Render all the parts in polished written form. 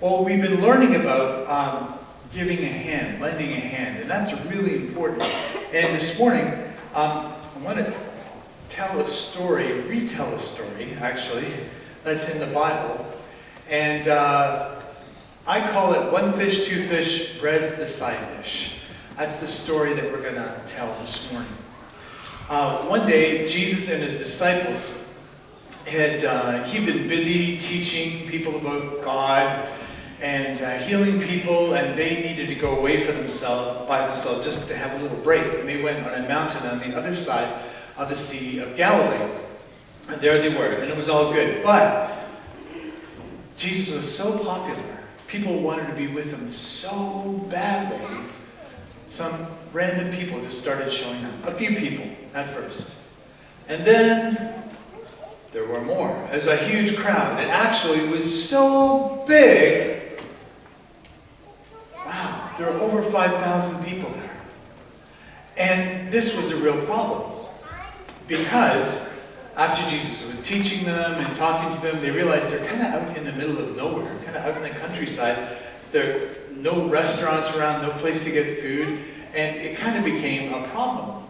Well, we've been learning about giving a hand, lending a hand, and that's really important. And this morning, I want to tell a story, retell a story, actually, that's in the Bible. And I call it one fish, two fish, bread's the side dish. That's the story that we're going to tell this morning. One day, Jesus and his disciples he'd been busy teaching people about God and healing people, and they needed to go away by themselves just to have a little break. And they went on a mountain on the other side of the Sea of Galilee. And there they were, and it was all good. But Jesus was so popular, people wanted to be with him so badly, some random people just started showing up. A few people at first. And then there were more. It was a huge crowd. It actually was so big. Wow, there were over 5,000 people there. And this was a real problem. Because after Jesus was teaching them and talking to them, they realized they're kind of out in the middle of nowhere, kind of out in the countryside. There are no restaurants around, no place to get food, and it kind of became a problem.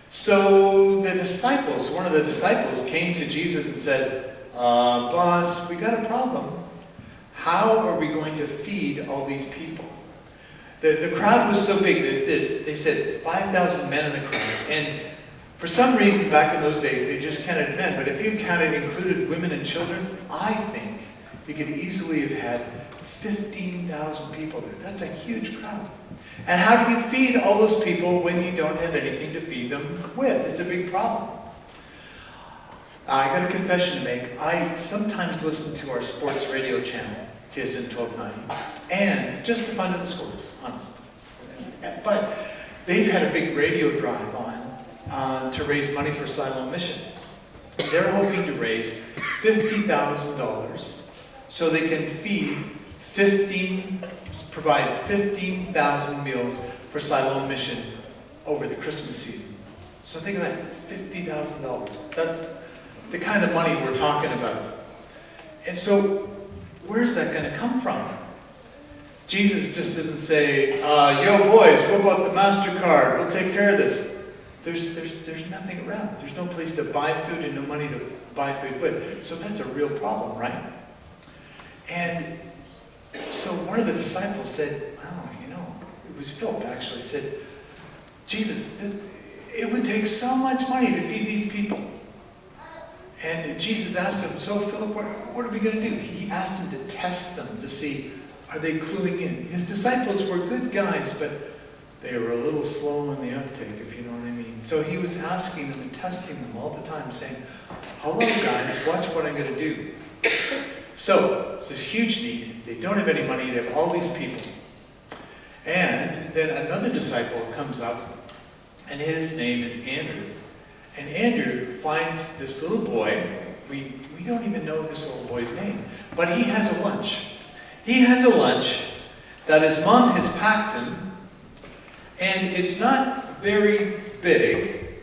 So the disciples, one of the disciples came to Jesus and said, boss, we got a problem. How are we going to feed all these people? The crowd was so big that they said 5,000 men in the crowd. And for some reason back in those days, they just counted men. But if you included women and children, I think you could easily have had 15,000 people there. That's a huge crowd. And how do you feed all those people when you don't have anything to feed them with? It's a big problem. I got a confession to make. I sometimes listen to our sports radio channel, TSN 1290, and just to find out the scores, honestly. But they've had a big radio drive on to raise money for Siloam Mission. They're hoping to raise $50,000 so they can provide 15,000 meals for Siloam Mission over the Christmas season. So think of that, $50,000. That's the kind of money we're talking about. And so, where's that going to come from? Jesus just doesn't say, yo boys, what about the MasterCard? We'll take care of this. There's nothing around. There's no place to buy food and no money to buy food with. So that's a real problem, right? And so one of the disciples said, it was Philip actually, said, Jesus, it would take so much money to feed these people. And Jesus asked him, so Philip, what are we going to do? He asked him to test them to see, are they cluing in? His disciples were good guys, but they were a little slow in the uptake, if you know what I mean. So he was asking them and testing them all the time, saying, hello guys, watch what I'm going to do. So, it's this huge need. They don't have any money. They have all these people. And then another disciple comes up, and his name is Andrew. And Andrew finds this little boy. We don't even know this little boy's name. But he has a lunch. He has a lunch that his mom has packed him. And it's not very big.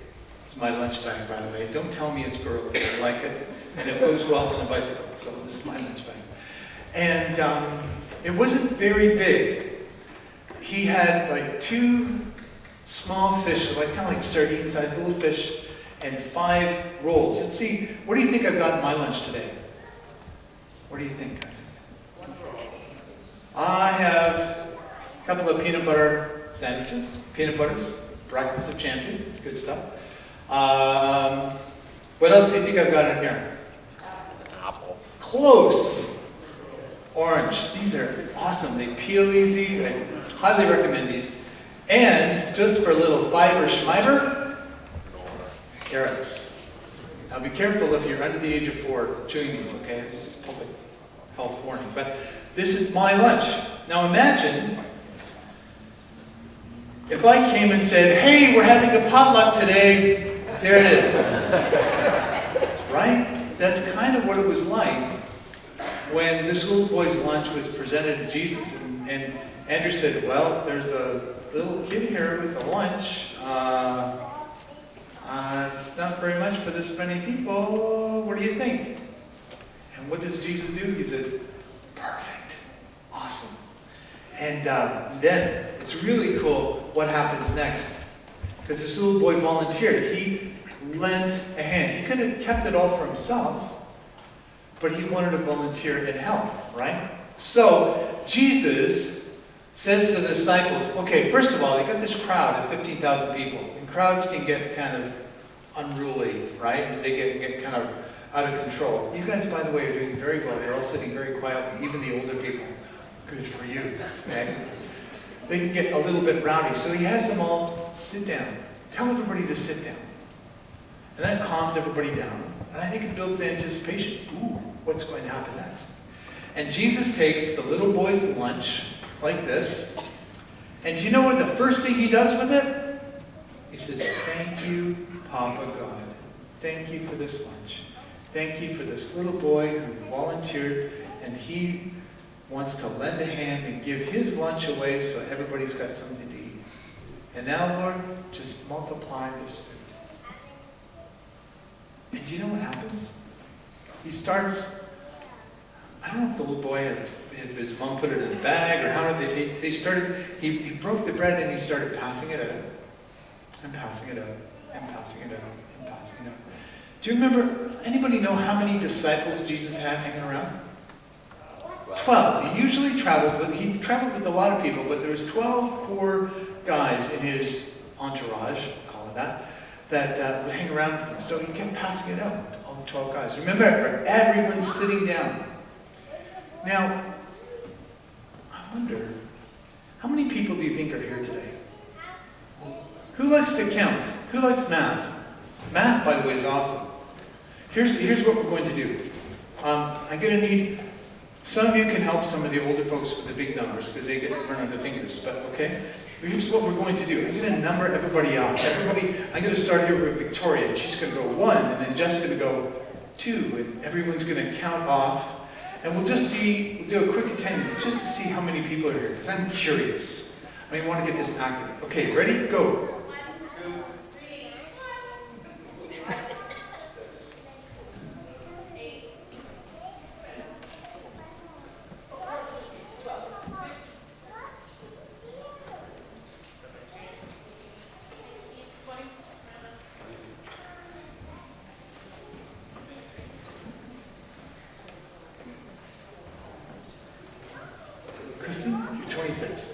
It's my lunch bag, by the way. Don't tell me it's girly. I like it. And it goes well on a bicycle. So this is my lunch bag. And it wasn't very big. He had like 2 small fish, kind of like sardine-sized little fish, and 5 rolls. Let's see, what do you think I've got in my lunch today? What do you think, guys? I have a couple of peanut butter sandwiches. Peanut butter's breakfast of champion. It's good stuff. What else do you think I've got in here? Apple. Close. Orange. These are awesome. They peel easy. I highly recommend these. And just for a little fiber schmiber, carrots. Now be careful if you're under the age of 4 chewing these, okay? This is public health warning. But this is my lunch. Now imagine if I came and said, hey, we're having a potluck today. There it is. Right? That's kind of what it was like when this little boy's lunch was presented to Jesus. And Andrew said, well, there's a little kid here with a lunch. It's not very much for this many people. What do you think? And what does Jesus do? He says, perfect. And then it's really cool what happens next. Because this little boy volunteered. He lent a hand. He could have kept it all for himself, but he wanted to volunteer and help, right? So Jesus says to the disciples, okay, first of all, they got this crowd of 15,000 people. And crowds can get kind of unruly, right? They get kind of out of control. You guys, by the way, are doing very well. You're all sitting very quietly, even the older people. Good for you, okay? They can get a little bit rowdy. So he has them all sit down. Tell everybody to sit down. And that calms everybody down. And I think it builds the anticipation. Ooh, what's going to happen next? And Jesus takes the little boy's lunch, like this. And do you know what the first thing he does with it? He says, thank you, Papa God. Thank you for this lunch. Thank you for this little boy who volunteered, and he wants to lend a hand and give his lunch away so everybody's got something to eat. And now, Lord, just multiply this food. And do you know what happens? He starts, I don't know if the little boy had his mom put it in a bag or how did they started, he broke the bread and he started passing it out and passing it out and passing it out and passing it out. Do you remember, anybody know how many disciples Jesus had hanging around? 12. He usually traveled with a lot of people, but there was 12 poor guys in his entourage, call it that would hang around with him. So he kept passing it out to all the 12 guys. Remember, everyone's sitting down. Now, I wonder, how many people do you think are here today? Who likes to count? Who likes math? Math, by the way, is awesome. Here's what we're going to do. I'm going to need, some of you can help some of the older folks with the big numbers because they get run on their fingers, but okay? Here's what we're going to do. I'm going to number everybody out. I'm going to start here with Victoria, and she's going to go 1, and then Jeff's going to go 2, and everyone's going to count off. And we'll just see, we'll do a quick attendance just to see how many people are here, because I'm curious. I want to get this active. Okay, ready? Go. Kristen, you're 26.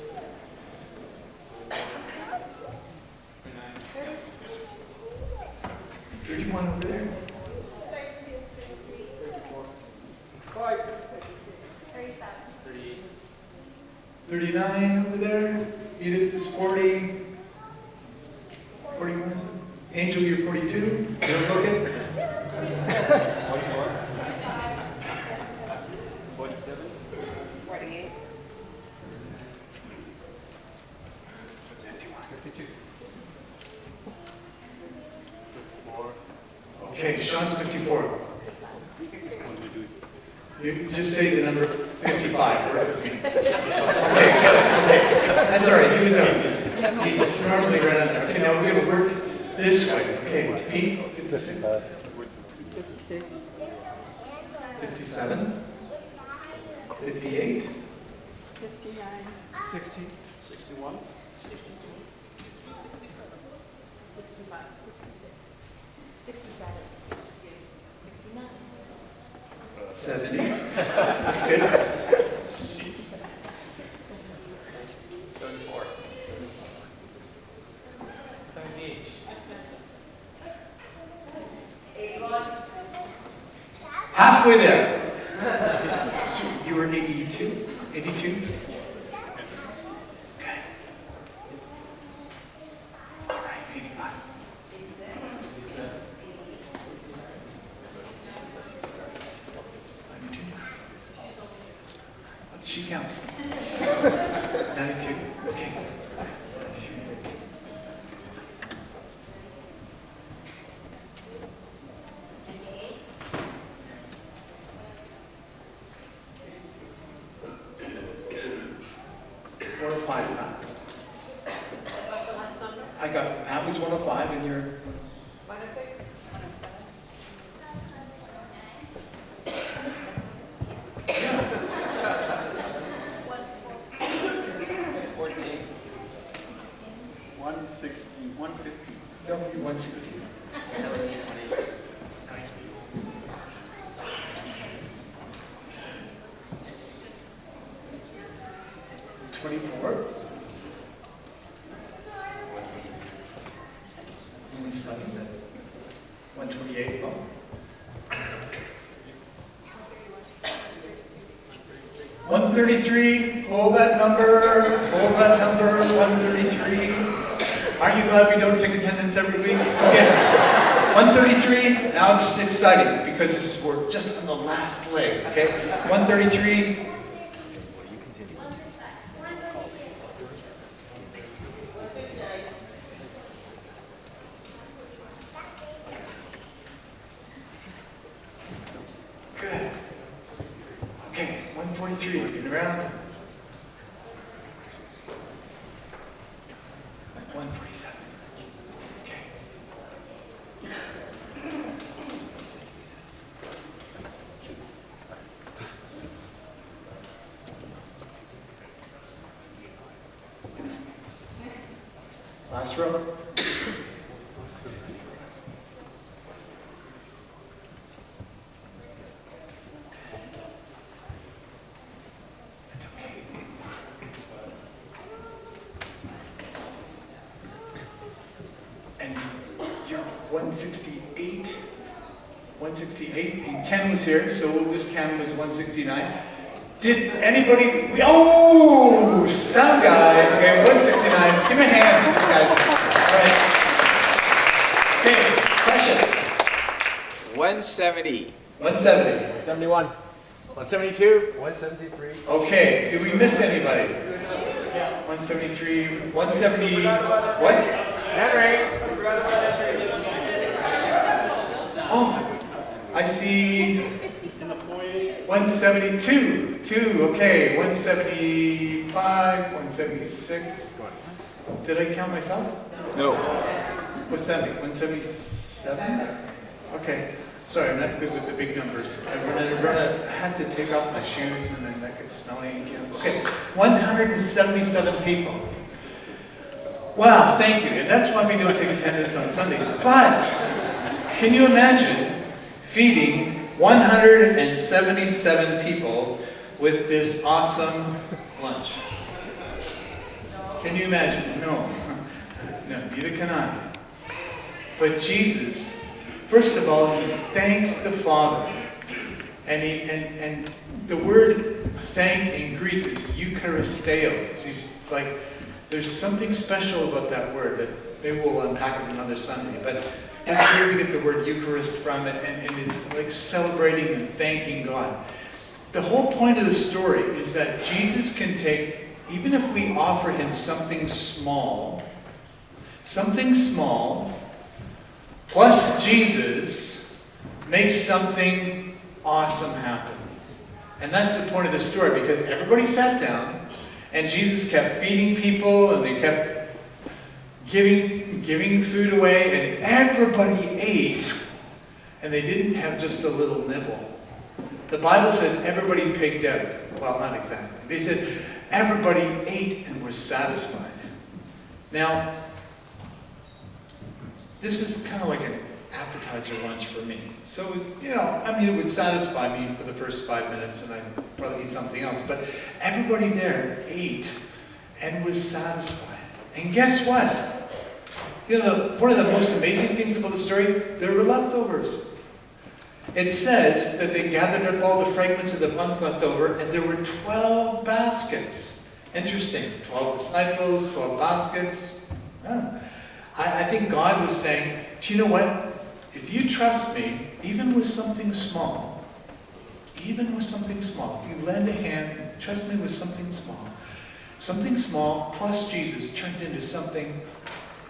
31 over there. 39 over there. Edith is 40. 41. Angel, you're 42. You don't look it? 47. 48. 52. 54. Okay, Sean's 54. What do we do? You just say the number 55. Work with me. Okay, that's all right. He was up. He's normally right on there. Okay, now we're going to work this way. Okay, Pete, 56. 57. 58. 59. 60. 61. 65. 67. 69. 70. That's good. 74. 78. 81. Halfway there. So you were 82? 82? Okay. All right, 85. 92. What did she count? 92. Okay. One of five, huh? What's the last number? I got, that was 105 and you're 106? 107. 24? Only 7 then. 128, oh. $133, hold that number, 133. Aren't you glad we don't take attendance every week? Okay, 133, now it's just exciting because we're just on the last leg, okay? 133. Good. Okay, 143, looking around. 147. Okay. Last row. And you're 168. 168. And Ken was here, so this Ken was 169. Did anybody? Oh, some guys. Okay, 169. Give me a hand, guys. All right. Okay, Precious. 170. 170. 171. 172. 173. Okay, did we miss anybody? 173. 170. What? Henry. Oh, I see 172, 2, okay, 175, 176. Did I count myself? No. What's that mean, 177? Okay, sorry, I'm not good with the big numbers. I had to take off my shoes and then that gets smelly again. Okay, 177 people. Wow, thank you. And that's why we don't take attendance on Sundays. But can you imagine feeding 177 people with this awesome lunch? Can you imagine? No. No, neither can I. But Jesus, first of all, he thanks the Father. And the word thank in Greek is eucharisteo. It's like, there's something special about that word that maybe we'll unpack it another Sunday. But that's where we get the word Eucharist from, and it's like celebrating and thanking God. The whole point of the story is that Jesus can take, even if we offer him something small, plus Jesus makes something awesome happen. And that's the point of the story, because everybody sat down, and Jesus kept feeding people, and they kept giving food away, and everybody ate, and they didn't have just a little nibble. The Bible says everybody pigged out. Well, not exactly. They said everybody ate and was satisfied. Now, this is kind of like an appetizer lunch for me. So, it would satisfy me for the first 5 minutes, and I'd probably eat something else. But everybody there ate and was satisfied. And guess what? One of the most amazing things about the story, there were leftovers. It says that they gathered up all the fragments of the buns left over, and there were 12 baskets. Interesting. 12 disciples, 12 baskets. Oh. I think God was saying, do you know what? If you trust me, even with something small, if you lend a hand, trust me with something small plus Jesus turns into something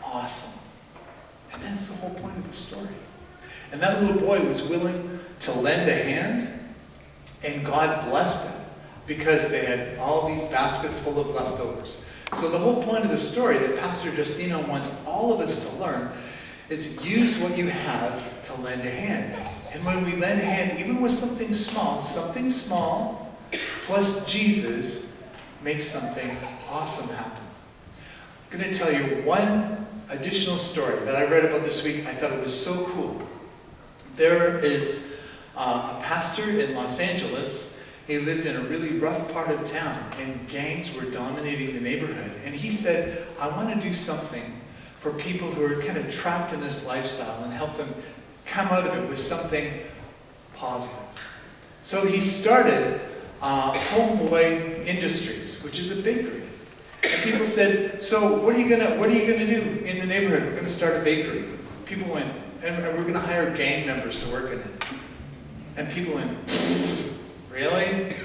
awesome. And that's the whole point of the story. And that little boy was willing to lend a hand, and God blessed him because they had all these baskets full of leftovers. So the whole point of the story that Pastor Justino wants all of us to learn is use what you have to lend a hand. And when we lend a hand, even with something small plus Jesus makes something awesome happen. I'm going to tell you one additional story that I read about this week. I thought it was so cool. There is a pastor in Los Angeles, He lived in a really rough part of town, and gangs were dominating the neighborhood. And he said, I want to do something for people who are kind of trapped in this lifestyle and help them come out of it with something positive. So he started Homeboy Industries, which is a bakery. And people said, so what are you gonna do in the neighborhood? We're gonna start a bakery. People went, and we're gonna hire gang members to work in it. And people went, really?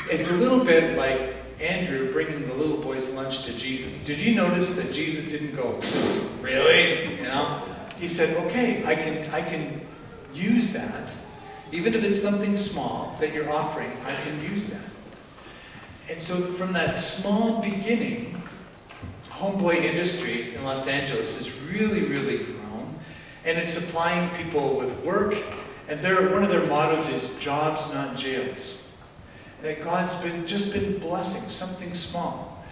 It's a little bit like Andrew bringing the little boy's lunch to Jesus. Did you notice that Jesus didn't go, really? You know? He said, okay, I can use that. Even if it's something small that you're offering, I can use that. And so from that small beginning, Homeboy Industries in Los Angeles has really, really grown. And it's supplying people with work. And one of their mottos is jobs, not jails. That God's just been blessing something small.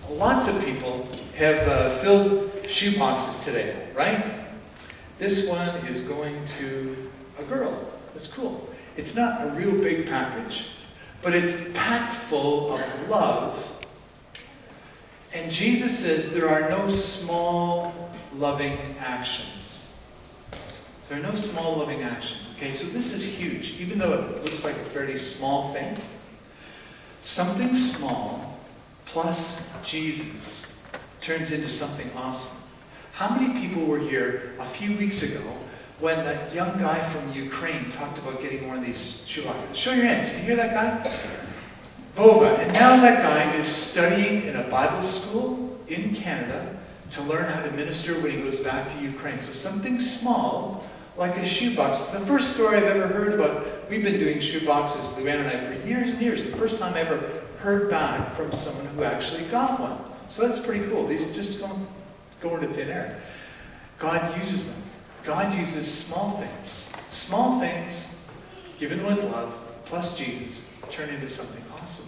Lots of people have filled shoe boxes today, right? This one is going to a girl. That's cool. It's not a real big package, but it's packed full of love. And Jesus says there are no small loving actions. There are no small loving actions. Okay, so this is huge. Even though it looks like a fairly small thing, something small plus Jesus turns into something awesome. How many people were here a few weeks ago when that young guy from Ukraine talked about getting one of these shoeboxes? Show your hands. Did you hear that guy? Vova. And now that guy is studying in a Bible school in Canada to learn how to minister when he goes back to Ukraine. So something small, like a shoebox. It's the first story I've ever heard about. We've been doing shoeboxes, Luann and I, for years and years. The first time I ever heard back from someone who actually got one. So that's pretty cool. These just go into thin air. God uses them. God uses small things. Small things, given with love, plus Jesus, turn into something awesome.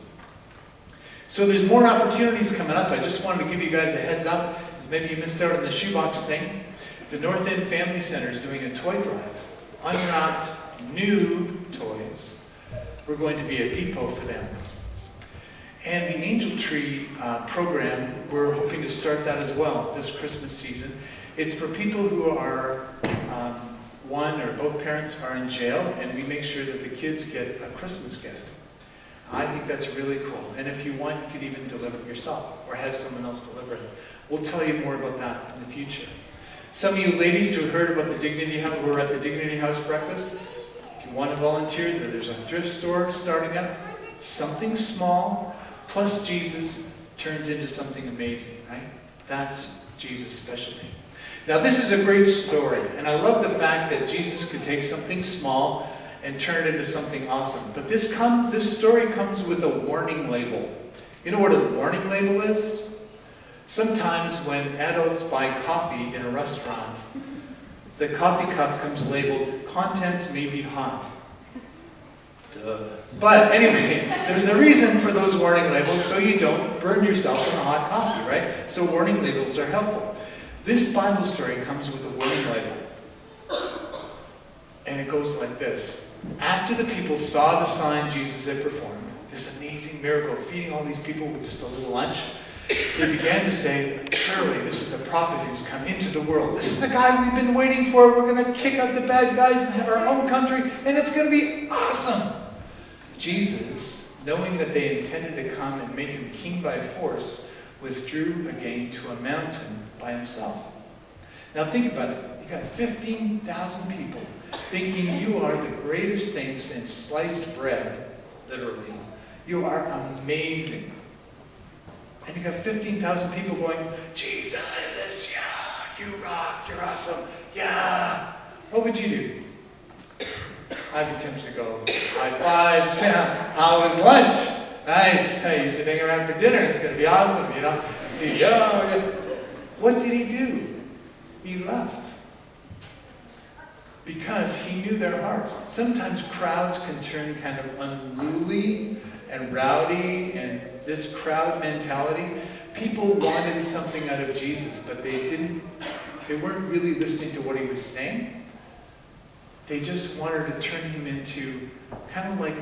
So there's more opportunities coming up. I just wanted to give you guys a heads up, because maybe you missed out on the shoebox thing. The North End Family Center is doing a toy drive. Unwrapped new toys. We're going to be a depot for them. And the Angel Tree program, we're hoping to start that as well this Christmas season. It's for people who are, one or both parents are in jail, and we make sure that the kids get a Christmas gift. I think that's really cool. And if you want, you could even deliver it yourself or have someone else deliver it. We'll tell you more about that in the future. Some of you ladies who heard about the Dignity House, we're at the Dignity House breakfast. If you want to volunteer, there's a thrift store starting up. Something small plus Jesus turns into something amazing, right? That's Jesus' specialty. Now this is a great story, and I love the fact that Jesus could take something small and turn it into something awesome. But this story comes with a warning label. You know what a warning label is? Sometimes when adults buy coffee in a restaurant, the coffee cup comes labeled, contents may be hot. Duh. But anyway, there's a reason for those warning labels, so you don't burn yourself in the hot coffee, right? So warning labels are helpful. This Bible story comes with a warning label. And it goes like this. After the people saw the sign Jesus had performed, this amazing miracle, feeding all these people with just a little lunch, they began to say, surely this is the prophet who's come into the world. This is the guy we've been waiting for. We're going to kick out the bad guys and have our own country, and it's going to be awesome. Jesus, knowing that they intended to come and make him king by force, withdrew again to a mountain by himself. Now think about it. You got 15,000 people thinking you are the greatest thing since sliced bread, literally. You are amazing. And you got 15,000 people going, Jesus, yeah, you rock, you're awesome, yeah. What would you do? I'd be tempted to go, high fives, yeah, how was lunch? Nice, hey, you should hang around for dinner, it's going to be awesome, you know. Yeah. What did he do? He left. Because he knew their hearts. Sometimes crowds can turn kind of unruly and rowdy and this crowd mentality. People wanted something out of Jesus, but they weren't really listening to what he was saying. They just wanted to turn him into kind of like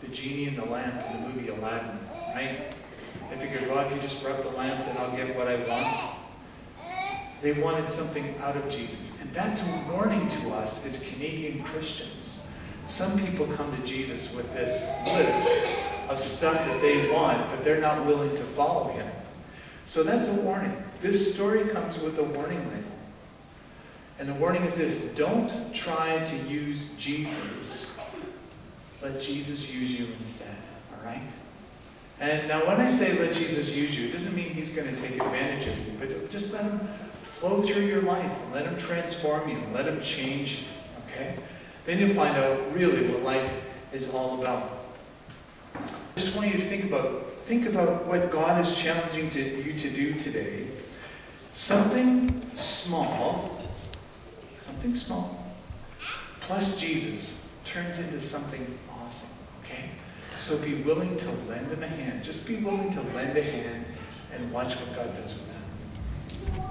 the genie in the lamp in the movie Aladdin, right? They figured, well, if you just rub the lamp, then I'll get what I want. They wanted something out of Jesus. And that's a warning to us as Canadian Christians. Some people come to Jesus with this list of stuff that they want, but they're not willing to follow him. So that's a warning. This story comes with a warning label. And the warning is this: don't try to use Jesus. Let Jesus use you instead. All right? And now when I say let Jesus use you, it doesn't mean he's going to take advantage of you, but just let him flow through your life. Let him transform you. Let him change you. Okay? Then you'll find out really what life is all about. I just want you to think about what God is challenging you to do today. Something small, plus Jesus turns into something awesome, okay? So be willing to lend him a hand. Just be willing to lend a hand and watch what God does with that.